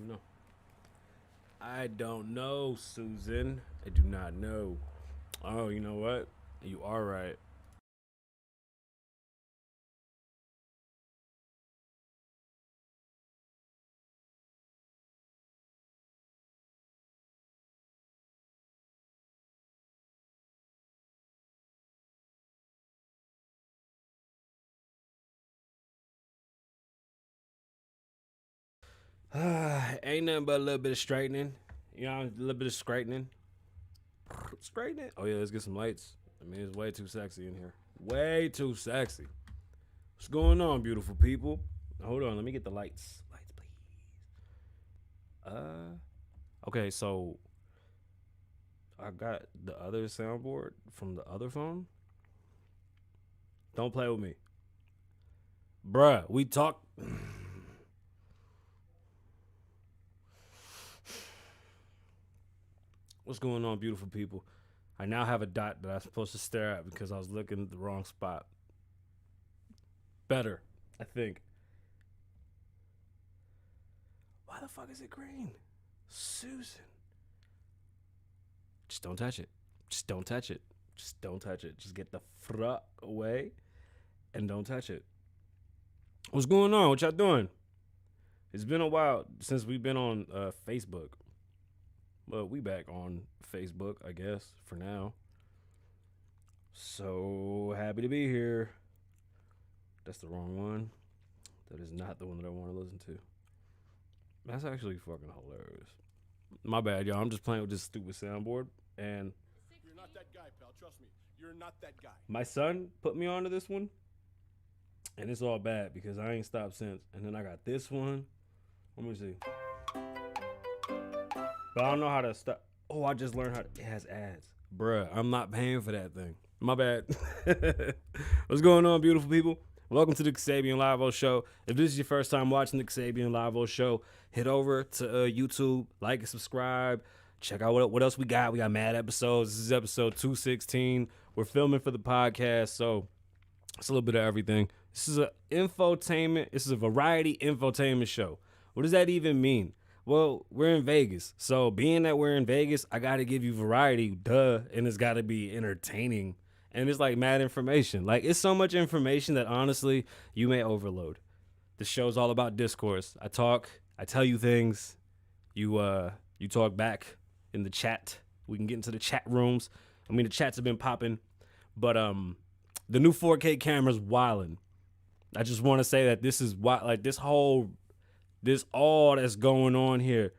even know. I don't know, Susan. I do not know. Oh, you know what? You are right. Ain't nothing but a little bit of straightening. You know, a little bit of straightening. Straightening. Oh yeah, let's get some lights. I mean, it's way too sexy in here. Way too sexy. What's going on, beautiful people? Hold on, let me get the lights. Lights, please. Uh, okay, so I got the other soundboard from the other phone. Don't play with me, bruh. We talk. What's going on, beautiful people? I now have a dot that I'm supposed to stare at because I was looking at the wrong spot. Better, I think. Why the fuck is it green? Susan. Just don't touch it. Just don't touch it. Just don't touch it. Just get the fuck away and don't touch it. What's going on? What y'all doing? It's been a while since we've been on Facebook. Well, we back on Facebook, I guess, for now. So happy to be here. That's the wrong one. That is not the one that I want to listen to. That's actually fucking hilarious. My bad, y'all. I'm just playing with this stupid soundboard. And you're not that guy, pal. Trust me. You're not that guy. My son put me onto this one. And it's all bad because I ain't stopped since. And then I got this one. Let me see. But I don't know how to stop. Oh, I just learned how to. It has ads. Bruh, I'm not paying for that thing. My bad. What's going on, beautiful people? Welcome to the Kasabian Lavoe Show. If this is your first time watching the Kasabian Lavoe Show, head over to YouTube, like and subscribe. Check out what else we got. We got mad episodes. This is episode 216. We're filming for the podcast, so it's a little bit of everything. This is a infotainment. This is a variety infotainment show. What does that even mean? Well, we're in Vegas. So being that we're in Vegas, I got to give you variety, duh, and it's got to be entertaining. And it's like mad information. Like, it's so much information that honestly, you may overload. The show's all about discourse. I talk, I tell you things. You talk back in the chat. We can get into the chat rooms. I mean, the chats have been popping, but the new 4K camera's wildin'. I just want to say that this is why, like, this all that's going on here,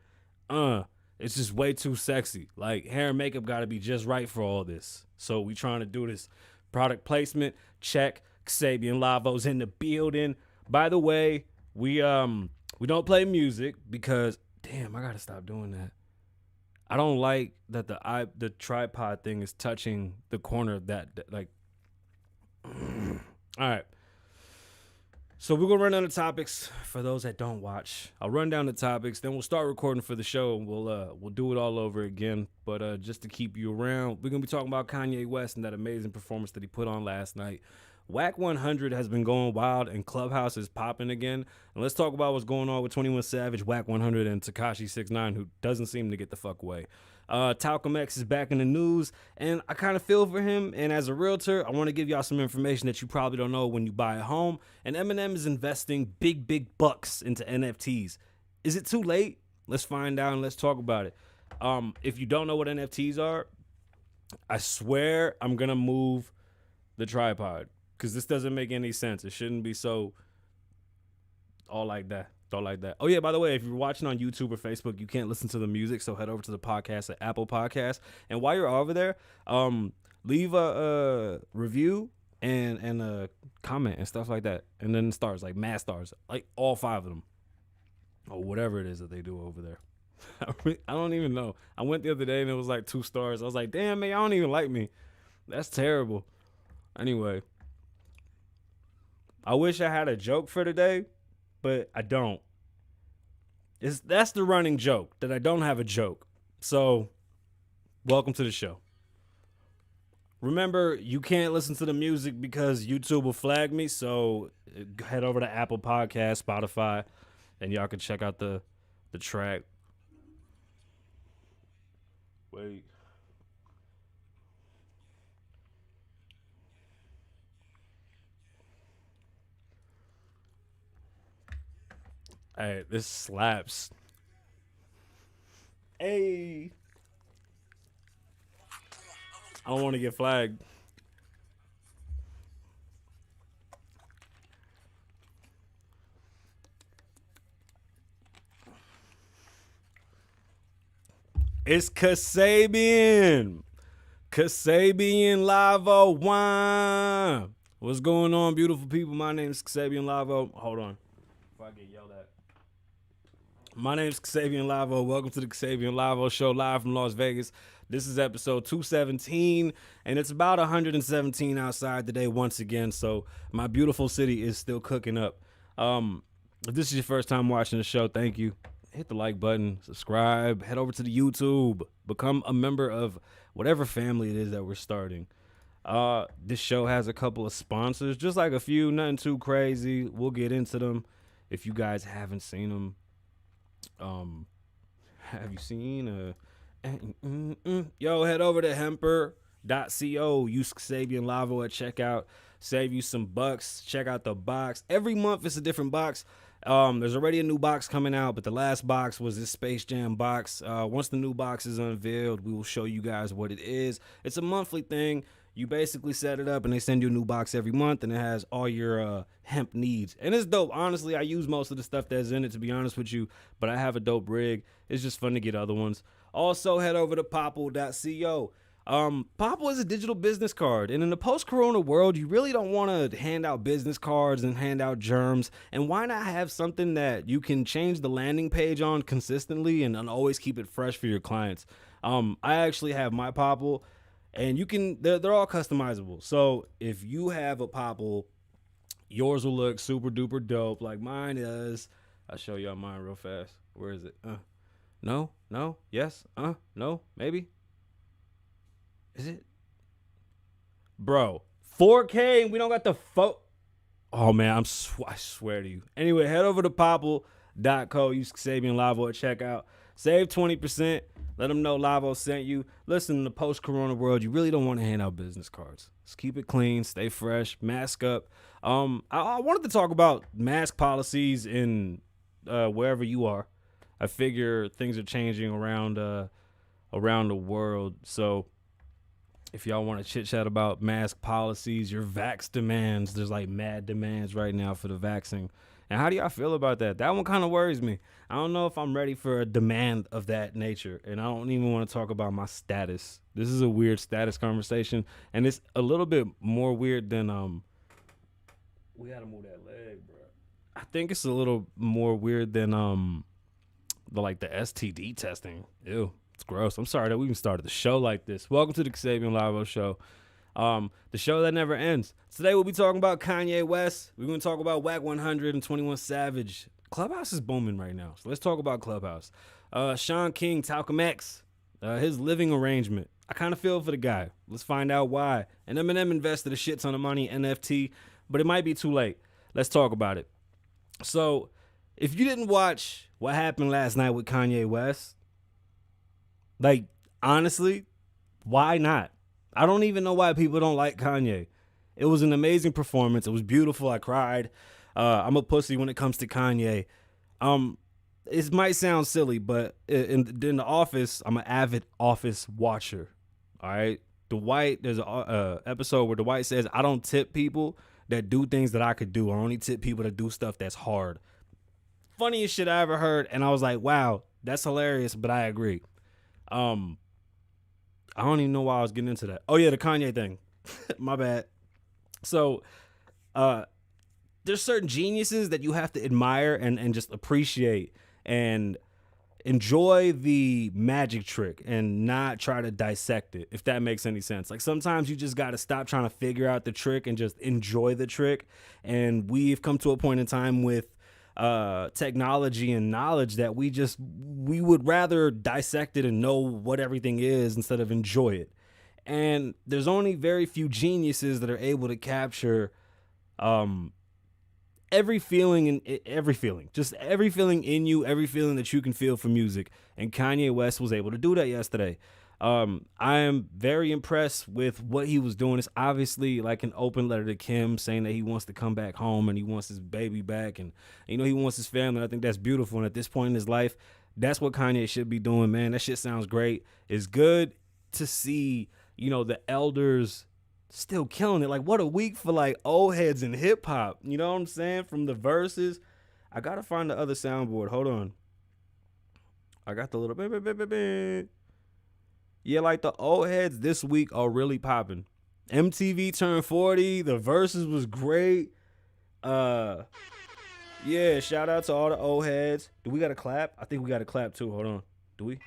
it's just way too sexy. Like, hair and makeup got to be just right for all this. So we trying to do this product placement. Check. Kasabian Lavoe's in the building. By the way, we don't play music because damn, I gotta stop doing that. I don't like that the tripod thing is touching the corner of that like. All right. So we're gonna run down the topics for those that don't watch. I'll run down the topics, then we'll start recording for the show. And we'll do it all over again. But just to keep you around, we're gonna be talking about Kanye West and that amazing performance that he put on last night. Whack 100 has been going wild and Clubhouse is popping again. And let's talk about what's going on with 21 Savage, Whack 100, and Tekashi 69, who doesn't seem to get the fuck away. Talcum X is back in the news, and I kind of feel for him. And as a realtor, I want to give y'all some information that you probably don't know when you buy a home. And Eminem is investing big bucks into NFTs. Is it too late? Let's find out and let's talk about it. If you don't know what NFTs are, I swear I'm going to move the tripod because this doesn't make any sense. It shouldn't be so all like that. Like that. Oh yeah, by the way, if you're watching on YouTube or Facebook, you can't listen to the music, so head over to the podcast at Apple Podcasts. And while you're over there, leave a review and a comment and stuff like that. And then stars, like mad stars, like all 5 of them. Or whatever it is that they do over there. I don't even know. I went the other day and it was like 2 stars. I was like, damn, man, y'all don't even like me. That's terrible. Anyway, I wish I had a joke for today, but I don't. That's the running joke, that I don't have a joke. So, welcome to the show. Remember, you can't listen to the music because YouTube will flag me, so head over to Apple Podcasts, Spotify, and y'all can check out the the track. Wait. Hey, this slaps. Hey. I don't want to get flagged. It's Kasabian Lavoe wine. What's going on, beautiful people? My name is Kasabian Lavoe. Hold on. If I get yelled at. My name is Kasabian Lavoe. Welcome to the Kasabian Lavoe Show, live from Las Vegas. This is episode 217, and it's about 117 outside today once again, so my beautiful city is still cooking up. If this is your first time watching the show, thank you. Hit the like button, subscribe, head over to the YouTube, become a member of whatever family it is that we're starting. This show has a couple of sponsors, just like a few, nothing too crazy. We'll get into them. If you guys haven't seen them, have you seen yo, head over to hemper.co, use Kasabian Lavoe at checkout, save you some bucks. Check out the box. Every month it's a different box. There's already a new box coming out, but the last box was this Space Jam box. Once the new box is unveiled, we will show you guys what it is. It's a monthly thing. You basically set it up and they send you a new box every month, and it has all your hemp needs. And it's dope. Honestly, I use most of the stuff that's in it, to be honest with you, but I have a dope rig. It's just fun to get other ones. Also, head over to popple.co. Popple is a digital business card, and in the post-corona world, you really don't want to hand out business cards and hand out germs. And why not have something that you can change the landing page on consistently and always keep it fresh for your clients? I actually have my Popple, and you can they're all customizable. So if you have a Popple, yours will look super duper dope like mine is. I'll show y'all mine real fast. Where is it? No, yes, no, maybe. Is it? Bro, 4K, we don't got the Oh man, I swear to you. Anyway, head over to popple.co, use Kasabian Lavoe at checkout. Save 20%. Let them know Lavoe sent you. Listen, in the post-corona world, you really don't want to hand out business cards. Just keep it clean, stay fresh, mask up. I wanted to talk about mask policies in wherever you are. I figure things are changing around the world. So if y'all want to chit chat about mask policies, your vax demands, there's like mad demands right now for the vaccine. And how do y'all feel about that? That one kind of worries me. I don't know if I'm ready for a demand of that nature. And I don't even want to talk about my status. This is a weird status conversation. And it's a little bit more weird than, we got to move that leg, bro. I think it's a little more weird than, the STD testing. Ew. It's gross. I'm sorry that we even started the show like this. Welcome to the Kasabian Lavoe Show. The show that never ends. Today we'll be talking about Kanye West. We're going to talk about Whack 100 and 21 Savage. Clubhouse is booming right now, so let's talk about Clubhouse. Shaun King, Talcum X, his living arrangement. I kind of feel for the guy. Let's find out why. And Eminem invested a shit ton of money in NFT, but it might be too late. Let's talk about it. So, if you didn't watch what happened last night with Kanye West, honestly, why not? I don't even know why people don't like Kanye. It was an amazing performance. It was beautiful. I cried. I'm a pussy when it comes to Kanye. It might sound silly, but in the office, I'm an avid office watcher. All right. There's an episode where Dwight says, I don't tip people that do things that I could do. I only tip people that do stuff that's hard. Funniest shit I ever heard. And I was like, wow, that's hilarious, but I agree. I don't even know why I was getting into that. Oh yeah, the Kanye thing. My bad. So, there's certain geniuses that you have to admire and just appreciate and enjoy the magic trick and not try to dissect it, if that makes any sense. Like sometimes you just got to stop trying to figure out the trick and just enjoy the trick. And we've come to a point in time with technology and knowledge that we would rather dissect it and know what everything is instead of enjoy it. And there's only very few geniuses that are able to capture every feeling and every feeling, just every feeling in you, every feeling that you can feel for music. And Kanye West was able to do that yesterday. I am very impressed with what he was doing. It's obviously like an open letter to Kim saying that he wants to come back home and he wants his baby back and, you know, he wants his family. And I think that's beautiful. And at this point in his life, that's what Kanye should be doing, man. That shit sounds great. It's good to see, you know, the elders still killing it. Like, what a week for like old heads in hip hop. You know what I'm saying? From the verses. I gotta find the other soundboard. Hold on. I got the little yeah, like the old heads this week are really popping. MTV turned 40. The verses was great. Yeah, shout out to all the old heads. Do we got to clap? I think we got to clap too. Hold on. Do we?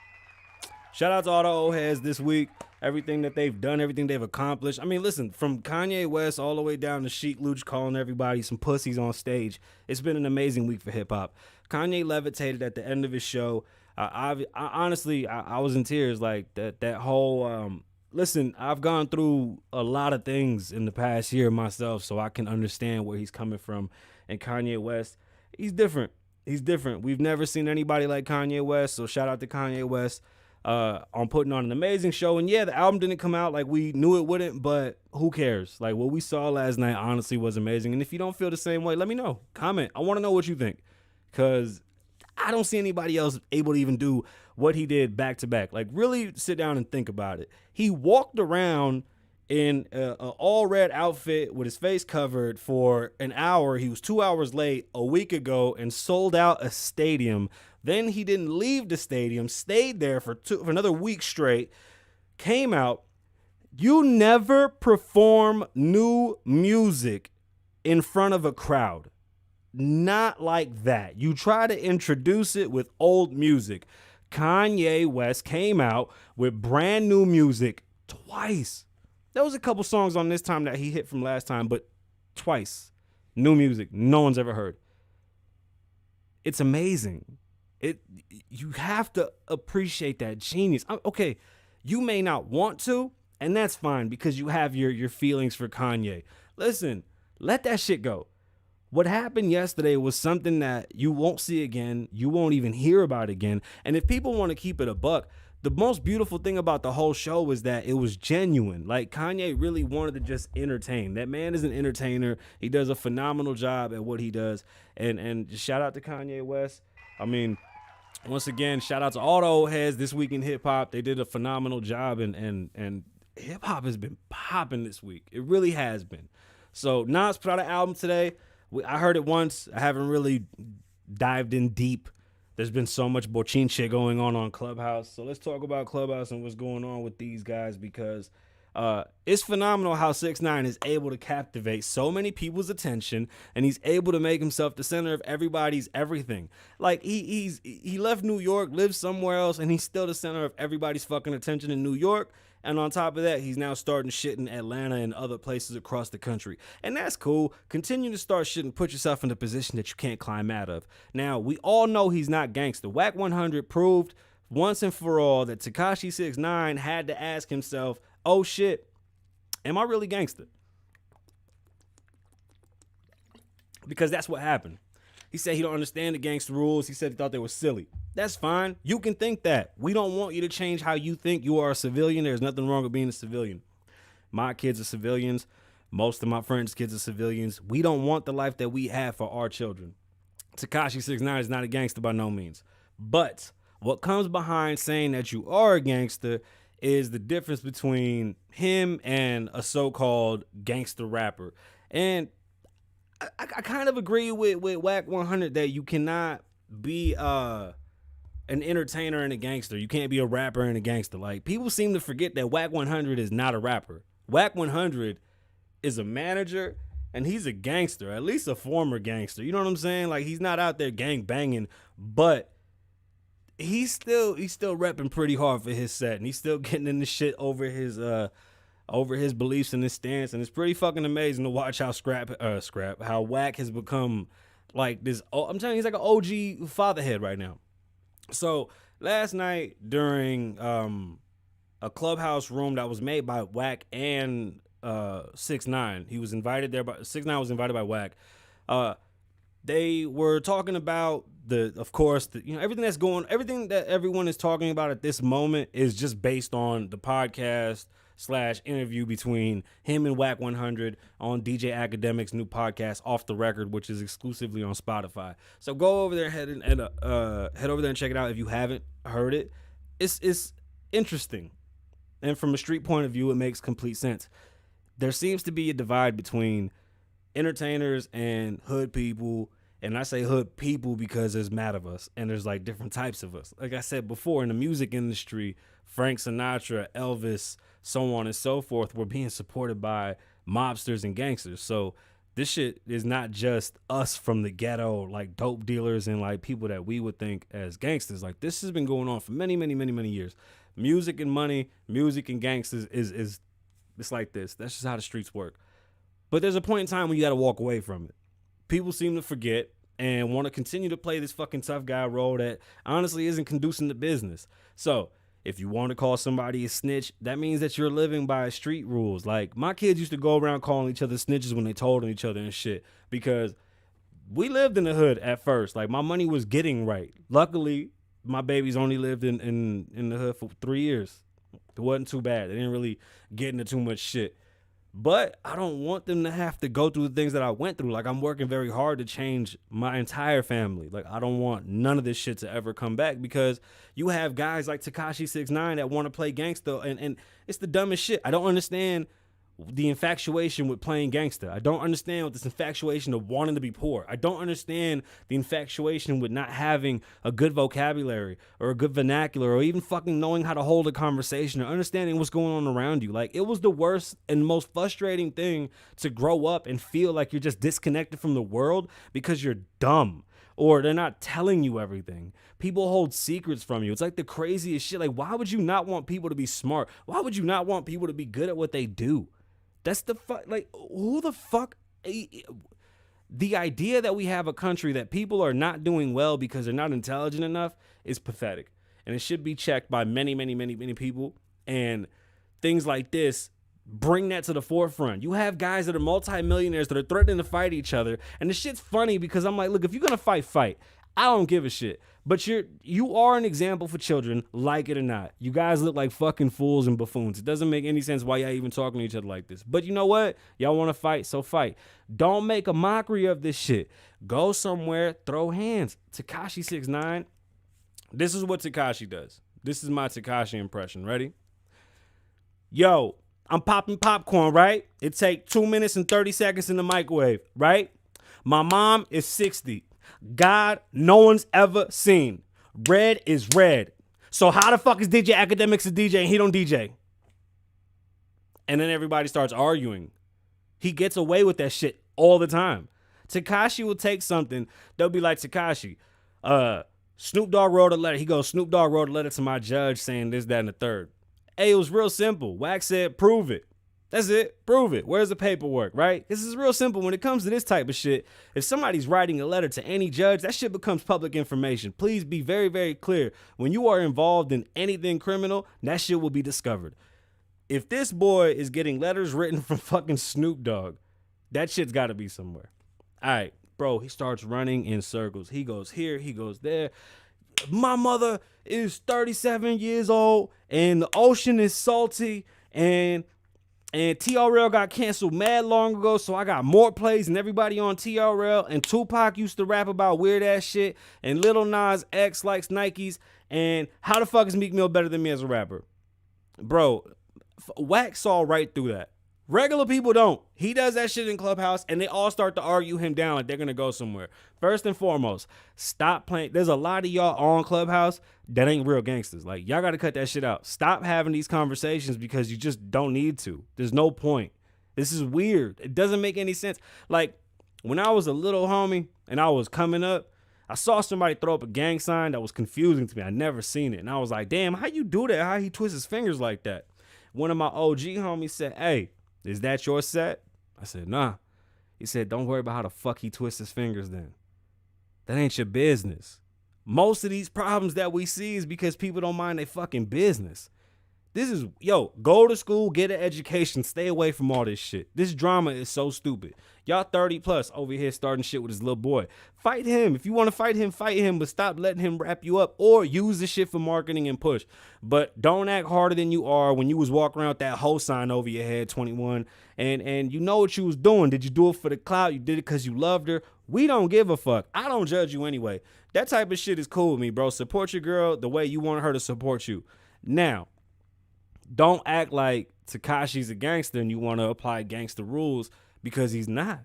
Shout out to all the old heads this week. Everything that they've done, everything they've accomplished. I mean, listen, from Kanye West all the way down to Sheek Luch calling everybody some pussies on stage. It's been an amazing week for hip hop. Kanye levitated at the end of his show. I honestly, I was in tears. Like that whole. Listen, I've gone through a lot of things in the past year myself, so I can understand where he's coming from. And Kanye West, he's different. He's different. We've never seen anybody like Kanye West. So shout out to Kanye West on putting on an amazing show. And yeah, the album didn't come out like we knew it wouldn't, but who cares? Like what we saw last night honestly was amazing. And if you don't feel the same way, let me know. Comment. I want to know what you think, because I don't see anybody else able to even do what he did back to back. Like really sit down and think about it. He walked around in an all red outfit with his face covered for an hour. He was 2 hours late a week ago and sold out a stadium. Then he didn't leave the stadium, stayed there for another week straight, came out. You never perform new music in front of a crowd. Not like that. You try to introduce it with old music. Kanye West came out with brand new music twice. There was a couple songs on this time that he hit from last time, but twice. New music no one's ever heard. It's amazing. You have to appreciate that genius. Okay, you may not want to, and that's fine because you have your feelings for Kanye. Listen, let that shit go. What happened yesterday was something that you won't see again. You won't even hear about again. And if people want to keep it a buck, the most beautiful thing about the whole show was that it was genuine. Like Kanye really wanted to just entertain. That man is an entertainer. He does a phenomenal job at what he does. And just shout out to Kanye West. I mean, once again, shout out to all the old heads this week in hip hop. They did a phenomenal job, and hip hop has been popping this week. It really has been. So Nas put out an album today. I heard it once. I haven't really dived in deep. There's been so much bochinche going on Clubhouse. So let's talk about Clubhouse and what's going on with these guys, because it's phenomenal how 6ix9ine is able to captivate so many people's attention, and he's able to make himself the center of everybody's everything. Like he left New York, lives somewhere else, and he's still the center of everybody's fucking attention in New York. And on top of that, he's now starting shit in Atlanta and other places across the country. And that's cool. Continue to start shit and put yourself in a position that you can't climb out of. Now, we all know he's not gangster. Whack 100 proved once and for all that Tekashi 6ix9ine had to ask himself, oh shit, am I really gangster? Because that's what happened. He said he don't understand the gangster rules. He said he thought they were silly. That's fine. You can think that. We don't want you to change how you think. You are a civilian. There's nothing wrong with being a civilian. My kids are civilians. Most of my friends' kids are civilians. We don't want the life that we have for our children. Tekashi 6ix9ine is not a gangster by no means. But what comes behind saying that you are a gangster is the difference between him and a so-called gangster rapper. And I kind of agree with Whack 100 that you cannot be an entertainer and a gangster. You can't be a rapper and a gangster. Like, people seem to forget that Whack 100 is not a rapper. Whack 100 is a manager, and he's a gangster, at least a former gangster. You know what I'm saying? Like, he's not out there gang banging, but he's still repping pretty hard for his set, and he's still getting in the shit over his beliefs and his stance. And it's pretty fucking amazing to watch how how Whack has become like this. I'm telling you, he's like an OG fatherhead right now. So last night during a Clubhouse room that was made by Whack and 6ix9ine, he was invited there, but 6ix9ine was invited by Whack. They were talking about everything everything that everyone is talking about at this moment is just based on the podcast / interview between him and Whack 100 on DJ Academic's new podcast, Off the Record, which is exclusively on Spotify. So go over there, head over there and check it out if you haven't heard it. It's interesting, and from a street point of view, it makes complete sense. There seems to be a divide between entertainers and hood people. And I say hood people because there's mad of us and there's like different types of us. Like I said before, in the music industry, Frank Sinatra, Elvis, so on and so forth were being supported by mobsters and gangsters. So this shit is not just us from the ghetto, like dope dealers and like people that we would think as gangsters. Like this has been going on for many, many, many, many years. Music and money, music and gangsters is it's like this. That's just how the streets work. But there's a point in time when you got to walk away from it. People seem to forget and want to continue to play this fucking tough guy role that honestly isn't conducive to business. So if you want to call somebody a snitch, that means that you're living by street rules. Like my kids used to go around calling each other snitches when they told on each other and shit, because we lived in the hood at first. Like my money was getting right. Luckily, my babies only lived in the hood for 3 years. It wasn't too bad. They didn't really get into too much shit. But I don't want them to have to go through the things that I went through. Like I'm working very hard to change my entire family. Like I don't want none of this shit to ever come back, because you have guys like Tekashi 6ix9ine that want to play gangster, and it's the dumbest shit. I don't understand the infatuation with playing gangster. I don't understand with this infatuation of wanting to be poor. I don't understand the infatuation with not having a good vocabulary or a good vernacular, or even fucking knowing how to hold a conversation or understanding what's going on around you. Like it was the worst and most frustrating thing to grow up and feel like you're just disconnected from the world because you're dumb or they're not telling you everything. People hold secrets from you. It's like the craziest shit. Like why would you not want people to be smart? Why would you not want people to be good at what they do? That's the fuck, like, who the fuck? The idea that we have a country that people are not doing well because they're not intelligent enough is pathetic. And it should be checked by many, many, many, many people. And things like this bring that to the forefront. You have guys that are multimillionaires that are threatening to fight each other. And the shit's funny because I'm like, look, if you're going to fight. I don't give a shit. But you are an example for children, like it or not. You guys look like fucking fools and buffoons. It doesn't make any sense why y'all even talking to each other like this. But you know what? Y'all want to fight, so fight. Don't make a mockery of this shit. Go somewhere, throw hands. Tekashi 6ix9ine, this is what Tekashi does. This is my Tekashi impression. Ready? Yo, I'm popping popcorn, right? It take 2 minutes and 30 seconds in the microwave, right? My mom is 60. God, no one's ever seen. Red is red. So how the fuck is DJ Academics a DJ and he don't DJ? And then everybody starts arguing. He gets away with that shit all the time. Tekashi will take something. They'll be like, Tekashi, Snoop Dogg wrote a letter. He goes, Snoop Dogg wrote a letter to my judge saying this, that, and the third. Hey, it was real simple. Wax said, prove it. That's it. Prove it. Where's the paperwork, right? This is real simple. When it comes to this type of shit, if somebody's writing a letter to any judge, that shit becomes public information. Please be very, very clear. When you are involved in anything criminal, that shit will be discovered. If this boy is getting letters written from fucking Snoop Dogg, that shit's got to be somewhere. All right, bro, he starts running in circles. He goes here, he goes there. My mother is 37 years old, and the ocean is salty, and TRL got canceled mad long ago, so I got more plays than everybody on TRL. And Tupac used to rap about weird ass shit. And Lil Nas X likes Nikes. And how the fuck is Meek Mill better than me as a rapper? Bro, Wax saw right through that. Regular people don't. He does that shit in Clubhouse, and they all start to argue him down like they're going to go somewhere. First and foremost, stop playing. There's a lot of y'all on Clubhouse that ain't real gangsters. Like, y'all got to cut that shit out. Stop having these conversations because you just don't need to. There's no point. This is weird. It doesn't make any sense. Like, when I was a little homie and I was coming up, I saw somebody throw up a gang sign that was confusing to me. I never seen it. And I was like, damn, how you do that? How he twists his fingers like that? One of my OG homies said, hey, is that your set? I said, nah. He said, don't worry about how the fuck he twists his fingers then. That ain't your business. Most of these problems that we see is because people don't mind their fucking business. Go to school, get an education, stay away from all this shit. This drama is so stupid. Y'all 30 plus over here starting shit with his little boy. Fight him. If you want to fight him, but stop letting him wrap you up or use the shit for marketing and push. But don't act harder than you are when you was walking around with that whole sign over your head, 21, and you know what you was doing. Did you do it for the clout? You did it because you loved her? We don't give a fuck. I don't judge you anyway. That type of shit is cool with me, bro. Support your girl the way you want her to support you. Now, don't act like Tekashi's a gangster and you want to apply gangster rules because he's not.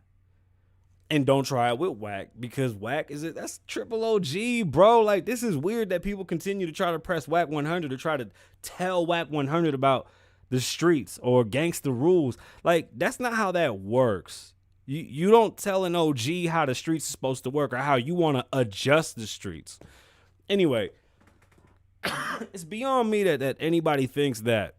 And don't try it with Wack because Wack that's triple OG, bro. Like, this is weird that people continue to try to press Wack 100 or try to tell Wack 100 about the streets or gangster rules. Like, that's not how that works. You don't tell an OG how the streets are supposed to work or how you want to adjust the streets. Anyway, it's beyond me that anybody thinks that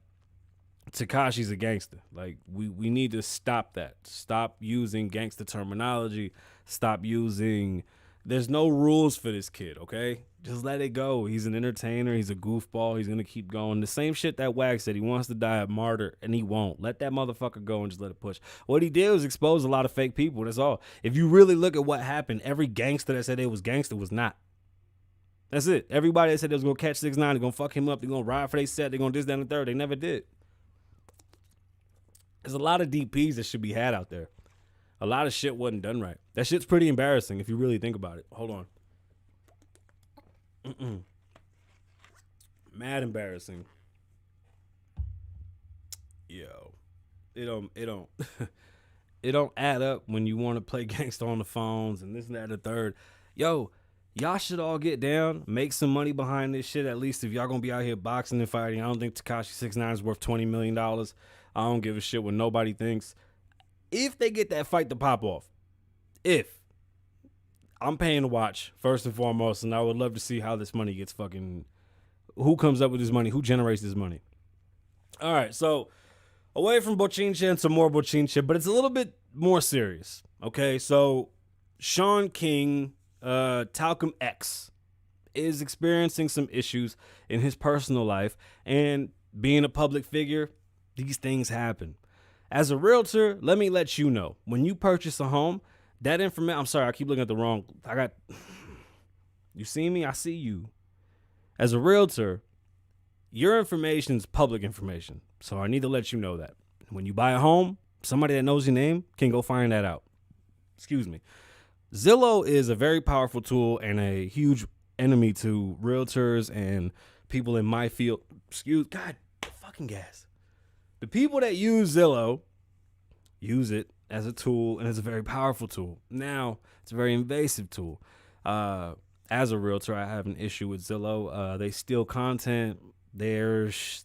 Tekashi's a gangster. Like, we need to stop that. Stop using gangster terminology. Stop using... There's no rules for this kid, okay? Just let it go. He's an entertainer. He's a goofball. He's going to keep going. The same shit that Wack said. He wants to die a martyr, and he won't. Let that motherfucker go and just let it push. What he did was expose a lot of fake people. That's all. If you really look at what happened, every gangster that said they was gangster was not. That's it. Everybody that said they was going to catch 6ix9ine, they're going to fuck him up, they're going to ride for their set, they're going to this, that, and the third. They never did. There's a lot of DPs that should be had out there. A lot of shit wasn't done right. That shit's pretty embarrassing if you really think about it. Hold on. Mad embarrassing. Yo. It don't it don't add up when you want to play gangster on the phones and this and that and the third. Yo, y'all should all get down, make some money behind this shit. At least if y'all gonna be out here boxing and fighting. I don't think Tekashi 6ix9ine is worth $20 million. I don't give a shit what nobody thinks. If they get that fight to pop off, I'm paying to watch, first and foremost, and I would love to see how this money gets who comes up with this money, who generates this money. All right, so away from bochincha and some more bochincha, but it's a little bit more serious, okay? So Shaun King, Talcum X, is experiencing some issues in his personal life, and being a public figure, these things happen. As a realtor, let me let you know, when you purchase a home, that information, I'm sorry, I keep looking at the wrong, you see me? I see you. As a realtor, your information is public information. So I need to let you know that. When you buy a home, somebody that knows your name can go find that out. Excuse me. Zillow is a very powerful tool and a huge enemy to realtors and people in my field. God, fucking gas. The people that use Zillow use it as a tool, and it's a very powerful tool. Now, it's a very invasive tool. As a realtor, I have an issue with Zillow. They steal content. It's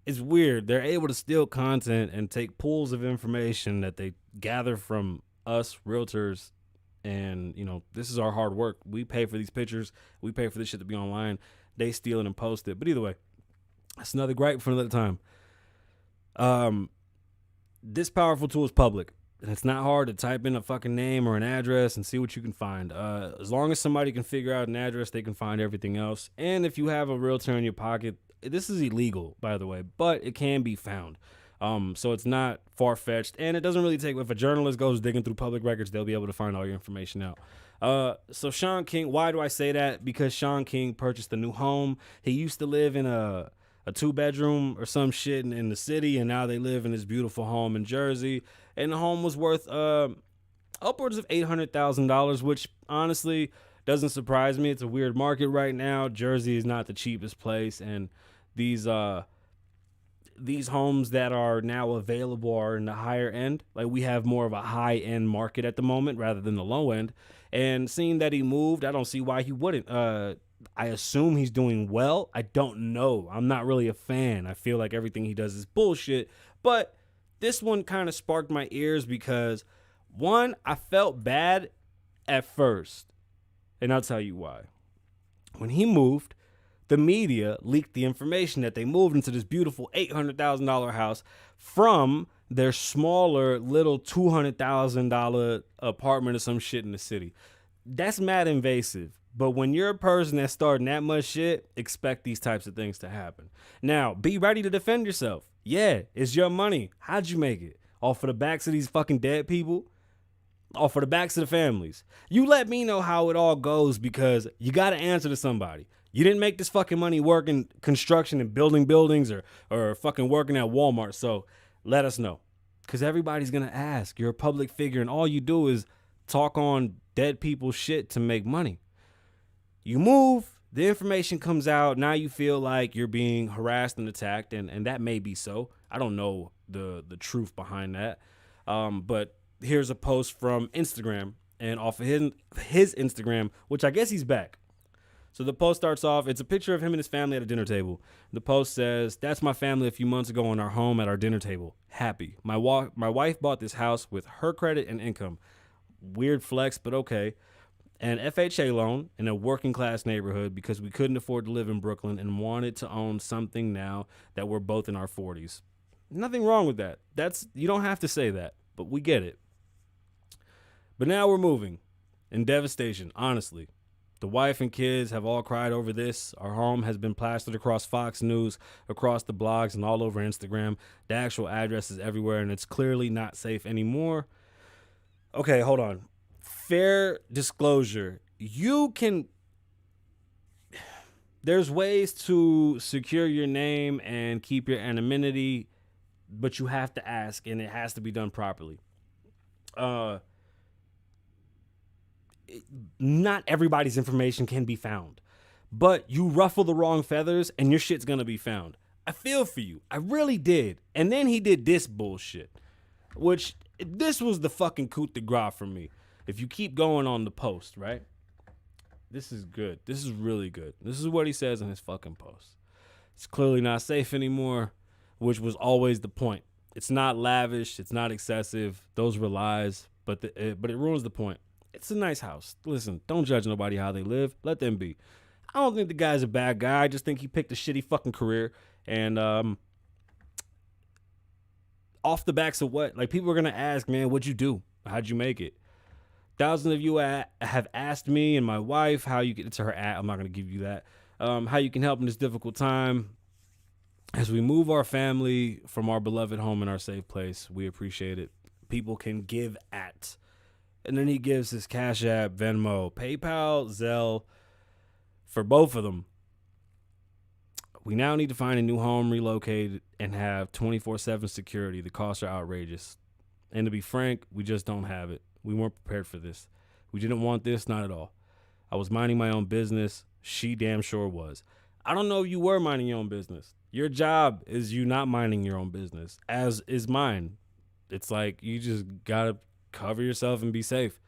weird. They're able to steal content and take pools of information that they gather from us realtors. And, this is our hard work. We pay for these pictures. We pay for this shit to be online. They steal it and post it. But either way, that's another gripe for another time. This powerful tool is public, and it's not hard to type in a fucking name or an address and see what you can find. As long as somebody can figure out an address, they can find everything else. And if you have a realtor in your pocket, this is illegal, by the way, but it can be found. So it's not far-fetched, and it doesn't really take, if a journalist goes digging through public records, they'll be able to find all your information out. So Shaun King, why do I say that? Because Shaun King purchased a new home. He used to live in a 2-bedroom or some shit in the city, and now they live in this beautiful home in Jersey, and the home was worth upwards of $800,000, which honestly doesn't surprise me. It's a weird market right now. Jersey is not the cheapest place, and these homes that are now available are in the higher end. Like, we have more of a high end market at the moment rather than the low end. And seeing that he moved, I don't see why he wouldn't. I assume he's doing well. I don't know. I'm not really a fan. I feel like everything he does is bullshit. But this one kind of sparked my ears because, one, I felt bad at first. And I'll tell you why. When he moved, the media leaked the information that they moved into this beautiful $800,000 house from their smaller little $200,000 apartment or some shit in the city. That's mad invasive. But when you're a person that's starting that much shit, expect these types of things to happen. Now, be ready to defend yourself. Yeah, it's your money. How'd you make it? Off of the backs of these fucking dead people? Off of the backs of the families? You let me know how it all goes, because you got to answer to somebody. You didn't make this fucking money working construction and building buildings or fucking working at Walmart. So let us know, because everybody's going to ask. You're a public figure, and all you do is talk on dead people's shit to make money. You move, the information comes out. Now you feel like you're being harassed and attacked, and that may be so. I don't know the truth behind that. But here's a post from Instagram, and off of his Instagram, which I guess he's back. So the post starts off, it's a picture of him and his family at a dinner table. The post says, "That's my family a few months ago in our home at our dinner table. Happy. My wife bought this house with her credit and income. Weird flex, but okay. An FHA loan in a working class neighborhood because we couldn't afford to live in Brooklyn and wanted to own something now that we're both in our 40s. Nothing wrong with that. You don't have to say that, but we get it. But now we're moving in devastation, honestly. The wife and kids have all cried over this. Our home has been plastered across Fox News, across the blogs, and all over Instagram. The actual address is everywhere, and it's clearly not safe anymore." Okay, hold on. Fair disclosure. There's ways to secure your name and keep your anonymity, but you have to ask, and it has to be done properly. Not everybody's information can be found, but you ruffle the wrong feathers and your shit's gonna be found. I feel for you. I really did. And then he did this bullshit, which this was the fucking coup de grace for me. If you keep going on the post, right? This is good. This is really good. This is what he says in his fucking post. It's clearly not safe anymore, which was always the point. It's not lavish. It's not excessive. Those were lies, but it ruins the point. It's a nice house. Listen, don't judge nobody how they live. Let them be. I don't think the guy's a bad guy. I just think he picked a shitty fucking career. And off the backs of what? Like, people are going to ask, man, what'd you do? How'd you make it? Thousands of you have asked me and my wife how you get into her I'm not going to give you that. How you can help in this difficult time. As we move our family from our beloved home and our safe place, we appreciate it. People can give at. And then he gives his Cash App, Venmo, PayPal, Zelle for both of them. We now need to find a new home, relocate, and have 24/7 security. The costs are outrageous. And to be frank, we just don't have it. We weren't prepared for this. We didn't want this, not at all. I was minding my own business. She damn sure was. I don't know if you were minding your own business. Your job is you not minding your own business, as is mine. It's like you just got to cover yourself and be safe.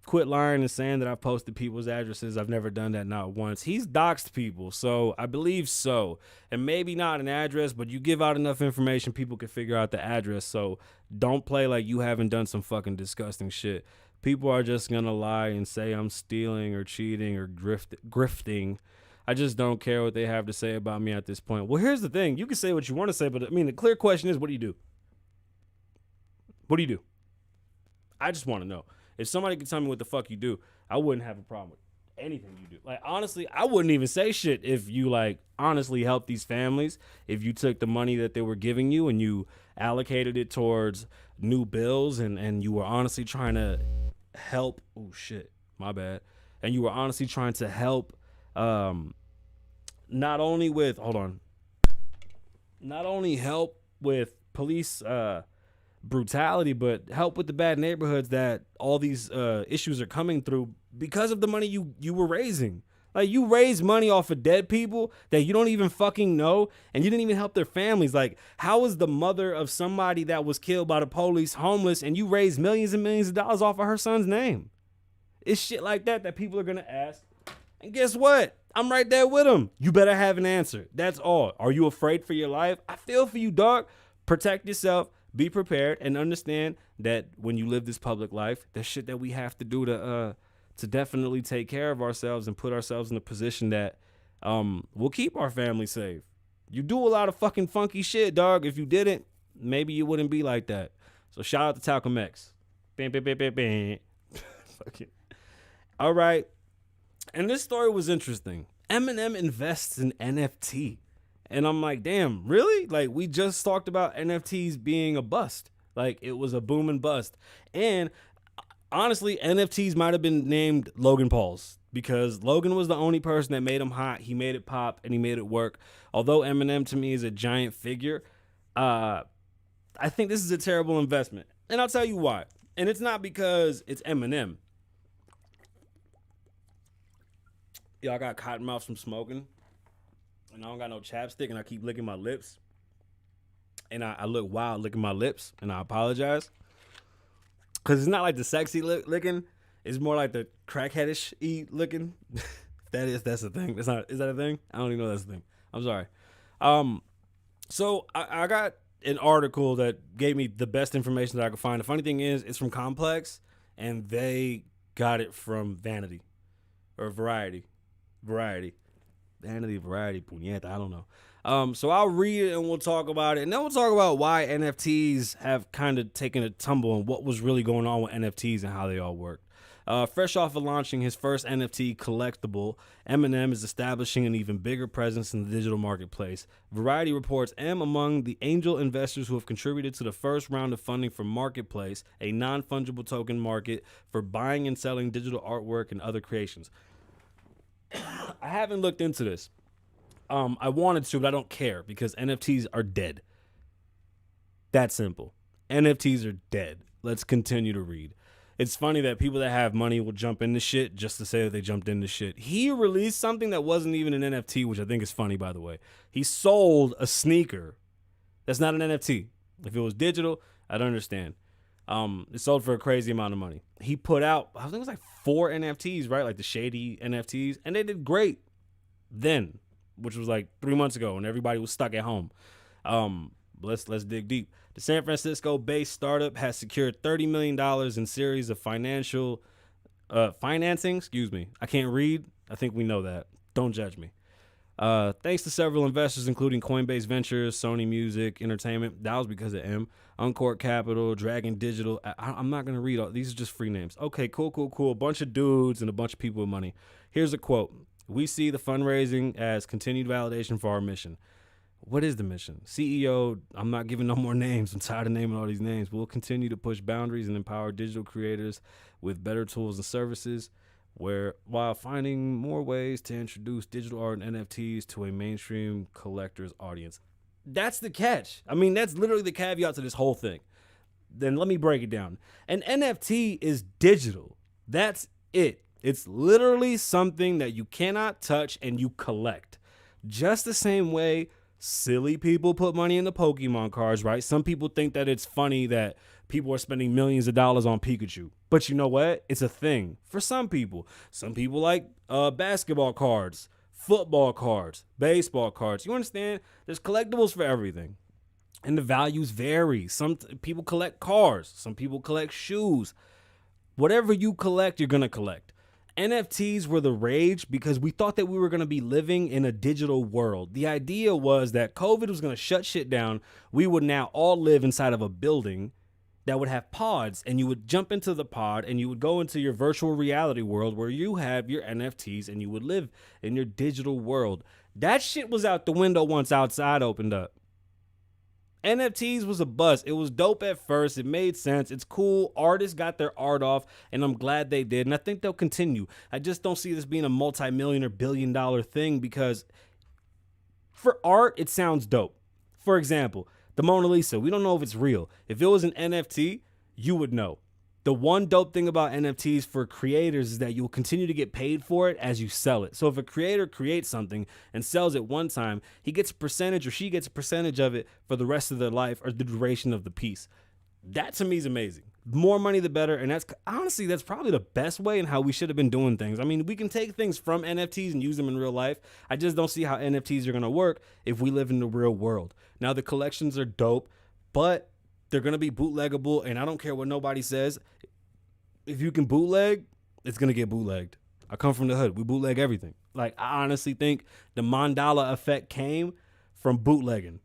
Quit lying and saying that I've posted people's addresses. I've never done that, not once. He's doxed people, so I believe so. And maybe not an address, but you give out enough information, people can figure out the address. So don't play like you haven't done some fucking disgusting shit. People are just going to lie and say I'm stealing or cheating or grifting. I just don't care what they have to say about me at this point. Well, here's the thing. You can say what you want to say, but I mean, the clear question is, what do you do? What do you do? I just want to know. If somebody could tell me what the fuck you do, I wouldn't have a problem with anything you do. Like, honestly, I wouldn't even say shit if you, like, honestly helped these families. If you took the money that they were giving you and you allocated it towards new bills and you were honestly trying to help. Oh, shit. My bad. And you were honestly trying to help not only help with police brutality, but help with the bad neighborhoods that all these issues are coming through because of the money you were raising. Like, you raised money off of dead people that you don't even fucking know, and you didn't even help their families. Like, how is the mother of somebody that was killed by the police homeless, and you raised millions and millions of dollars off of her son's name? It's shit like that people are gonna ask. And guess what? I'm right there with them. You better have an answer. That's all. Are you afraid for your life? I feel for you, dog. Protect yourself. Be prepared and understand that when you live this public life, there's shit that we have to do to definitely take care of ourselves and put ourselves in a position that will keep our family safe. You do a lot of fucking funky shit, dog. If you didn't, maybe you wouldn't be like that. So shout out to Talcum X. Bam, bam, bam, bam, bam. Fuck it. All right. And this story was interesting. Eminem invests in NFT. And I'm like, damn, really? Like, we just talked about NFTs being a bust. Like, it was a boom and bust. And honestly, NFTs might have been named Logan Paul's because Logan was the only person that made him hot. He made it pop and he made it work. Although Eminem to me is a giant figure, I think this is a terrible investment. And I'll tell you why. And it's not because it's Eminem. Yo, I got cotton mouth from smoking. And I don't got no chapstick and I keep licking my lips. And I look wild licking my lips. And I apologize. Because it's not like the sexy licking. It's more like the crackheadish licking. That's a thing. Is that a thing? I don't even know that's a thing. I'm sorry. So I got an article that gave me the best information that I could find. The funny thing is, it's from Complex, and they got it from Vanity or Variety. Vanity, Variety, puñeta, I don't know. So I'll read it and we'll talk about it. And then we'll talk about why NFTs have kind of taken a tumble and what was really going on with NFTs and how they all work. Fresh off of launching his first NFT collectible, Eminem is establishing an even bigger presence in the digital marketplace. Variety reports M among the angel investors who have contributed to the first round of funding for Marketplace, a non-fungible token market for buying and selling digital artwork and other creations. I haven't looked into this. I wanted to, but I don't care because NFTs are dead. That simple. NFTs are dead. Let's continue to read. It's funny that people that have money will jump into shit just to say that they jumped into shit. He released something that wasn't even an NFT, which I think is funny, by the way. He sold a sneaker. That's not an NFT. If it was digital, I'd understand. It sold for a crazy amount of money. He put out, I think it was like 4 NFTs, right? Like the shady NFTs. And they did great then, which was like 3 months ago when everybody was stuck at home. Let's dig deep. The San Francisco-based startup has secured $30 million in series of financing. I can't read. I think we know that. Don't judge me. Thanks to several investors, including Coinbase Ventures, Sony Music Entertainment. That was because of M. Uncourt Capital, Dragon Digital. I'm not going to read all. These are just free names. Okay, cool. A bunch of dudes and a bunch of people with money. Here's a quote. We see the fundraising as continued validation for our mission. What is the mission? CEO, I'm not giving no more names. I'm tired of naming all these names. We'll continue to push boundaries and empower digital creators with better tools and services while finding more ways to introduce digital art and NFTs to a mainstream collector's audience. That's the catch. I mean, that's literally the caveat to this whole thing. Then let me break it down. An NFT is digital. That's it. It's literally something that you cannot touch and you collect. Just the same way silly people put money into Pokemon cards, right? Some people think that it's funny that people are spending millions of dollars on Pikachu. But you know what? It's a thing for some people. Some people like basketball cards, football cards, baseball cards. You understand? There's collectibles for everything. And the values vary. Some people collect cars. Some people collect shoes. Whatever you collect, you're going to collect. NFTs were the rage because we thought that we were going to be living in a digital world. The idea was that COVID was going to shut shit down. We would now all live inside of a building that would have pods, and you would jump into the pod and you would go into your virtual reality world where you have your NFTs and you would live in your digital world. That shit was out the window once outside opened up. NFTs was a bust. It was dope at first. It made sense. It's cool. Artists got their art off, and I'm glad they did. And I think they'll continue. I just don't see this being a multi-million or billion-dollar thing because for art, it sounds dope. For example, the Mona Lisa. We don't know if it's real. If it was an NFT, you would know. The one dope thing about NFTs for creators is that you'll continue to get paid for it as you sell it. So if a creator creates something and sells it one time, he gets a percentage or she gets a percentage of it for the rest of their life or the duration of the piece. That to me is amazing. More money, the better. And that's probably the best way and how we should have been doing things. I mean, we can take things from NFTs and use them in real life. I just don't see how NFTs are going to work if we live in the real world. Now, the collections are dope, but they're going to be bootleggable, and I don't care what nobody says. If you can bootleg, it's going to get bootlegged. I come from the hood. We bootleg everything. Like, I honestly think the Mandela effect came from bootlegging.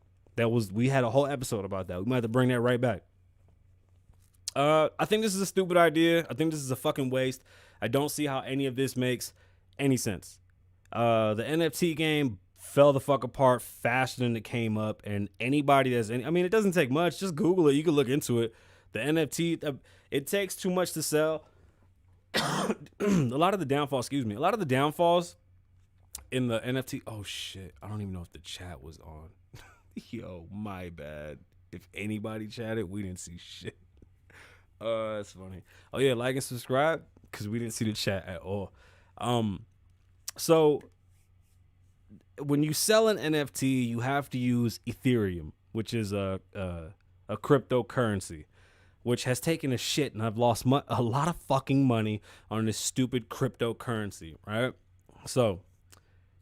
We had a whole episode about that. We might have to bring that right back. I think this is a stupid idea. I think this is a fucking waste. I don't see how any of this makes any sense. The NFT game fell the fuck apart faster than it came up, and anybody I mean, it doesn't take much. Just Google it. You can look into it. The NFT, it takes too much to sell. a lot of the downfalls in the NFT. Oh shit, I don't even know if the chat was on. Yo, my bad. If anybody chatted, we didn't see shit. That's funny. Oh yeah, like and subscribe because we didn't see the chat at all. So when you sell an NFT, you have to use Ethereum, which is a cryptocurrency, which has taken a shit, and I've lost a lot of fucking money on this stupid cryptocurrency, right? So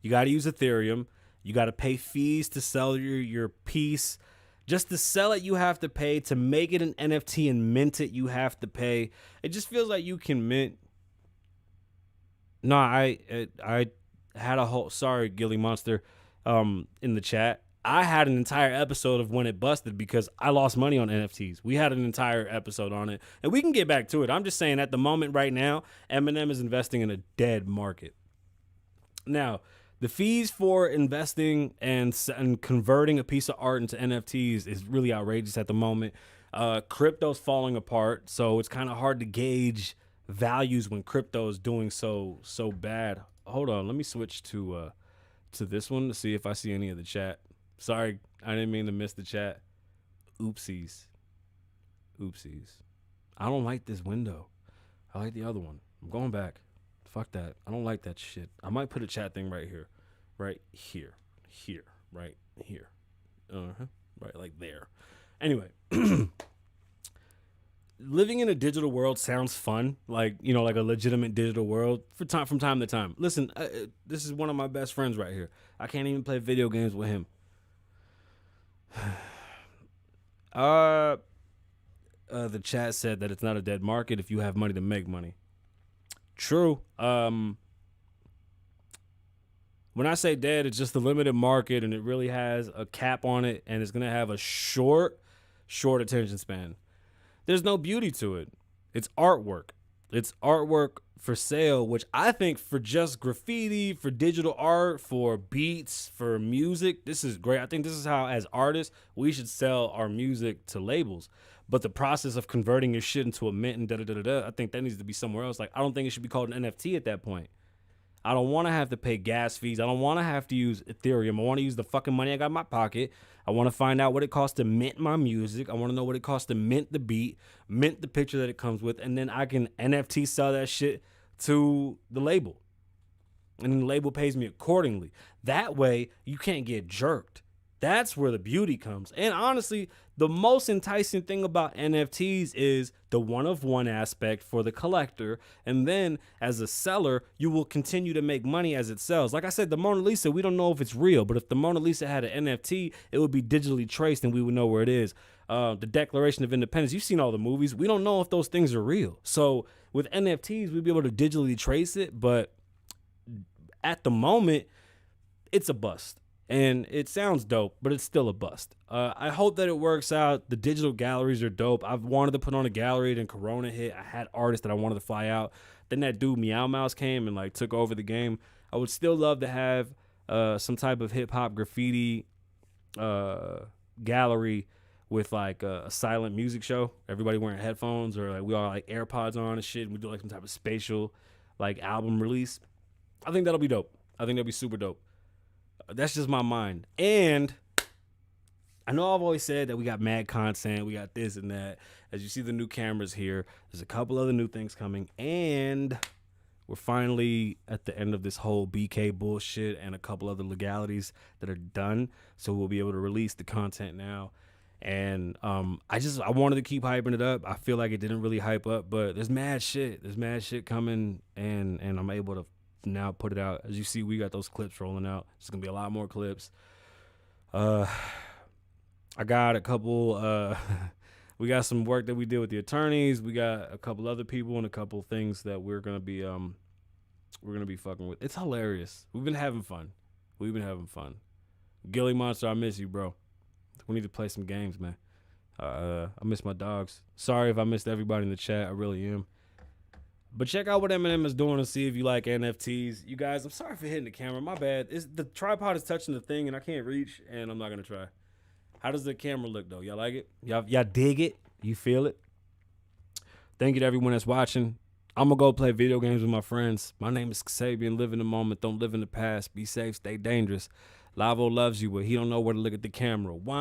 you got to use Ethereum. You got to pay fees to sell your piece. Just to sell it, you have to pay. To make it an NFT and mint it, you have to pay. It just feels like you can mint. No, I had a whole, sorry, Gilly Monster, in the chat. I had an entire episode of when it busted because I lost money on NFTs. We had an entire episode on it, and we can get back to it. I'm just saying at the moment right now, Eminem is investing in a dead market. Now, the fees for investing and converting a piece of art into NFTs is really outrageous at the moment. Crypto's falling apart, so it's kind of hard to gauge values when crypto is doing so bad. Hold on, let me switch to this one to see if I see any of the chat. Sorry, I didn't mean to miss the chat. Oopsies. I don't like this window. I like the other one. I'm going back. Fuck that. I don't like that shit. I might put a chat thing right here. Right here. Right here. Right like there. Anyway. Living in a digital world sounds fun. Like, you know, like a legitimate digital world from time to time. Listen, this is one of my best friends right here. I can't even play video games with him. The chat said that it's not a dead market if you have money to make money. True. When I say dead, it's just a limited market, and it really has a cap on it, and it's going to have a short attention span. There's no beauty to it. It's artwork. It's artwork for sale, which I think for just graffiti, for digital art, for beats, for music, this is great. I think this is how, as artists, we should sell our music to labels. But the process of converting your shit into a mint and I think that needs to be somewhere else. Like, I don't think it should be called an NFT at that point. I don't want to have to pay gas fees. I don't want to have to use Ethereum. I want to use the fucking money I got in my pocket. I want to find out what it costs to mint my music. I want to know what it costs to mint the beat, mint the picture that it comes with, and then I can NFT sell that shit to the label. And then the label pays me accordingly. That way, you can't get jerked. That's where the beauty comes. And honestly, the most enticing thing about NFTs is the one-of-one aspect for the collector. And then as a seller, you will continue to make money as it sells. Like I said, the Mona Lisa, we don't know if it's real. But if the Mona Lisa had an NFT, it would be digitally traced and we would know where it is. The Declaration of Independence, you've seen all the movies. We don't know if those things are real. So with NFTs, we'd be able to digitally trace it. But at the moment, it's a bust. And it sounds dope, but it's still a bust. I hope that it works out. The digital galleries are dope. I've wanted to put on a gallery, then Corona hit. I had artists that I wanted to fly out. Then that dude Meow Mouse came and like took over the game. I would still love to have some type of hip hop graffiti gallery with like a silent music show. Everybody wearing headphones or like we all like AirPods on and shit. And we do like some type of spatial like album release. I think that'll be dope. I think that'll be super dope. That's just my mind. And I know I've always said that we got mad content. We got this and that. As you see the new cameras here, there's a couple other new things coming. And we're finally at the end of this whole BK bullshit and a couple other legalities that are done. So we'll be able to release the content now. And I wanted to keep hyping it up. I feel like it didn't really hype up, but there's mad shit. There's mad shit coming. And I'm able to now put it out. As you see, we got those clips rolling out. There's gonna be a lot more clips. I got a couple we got some work that we did with the attorneys. We got a couple other people and a couple things that we're gonna be fucking with. It's hilarious. We've been having fun. Gilly Monster, I miss you, bro. We need to play some games, man. I miss my dogs. Sorry if I missed everybody in the chat. I really am. But check out what Eminem is doing to see if you like NFTs. You guys, I'm sorry for hitting the camera. My bad. The tripod is touching the thing and I can't reach, and I'm not gonna try. How does the camera look though? Y'all like it? Y'all dig it? You feel it? Thank you to everyone that's watching. I'm gonna go play video games with my friends. My name is Kasabian. Live in the moment. Don't live in the past. Be safe. Stay dangerous. Lavoe loves you, but he don't know where to look at the camera. Why?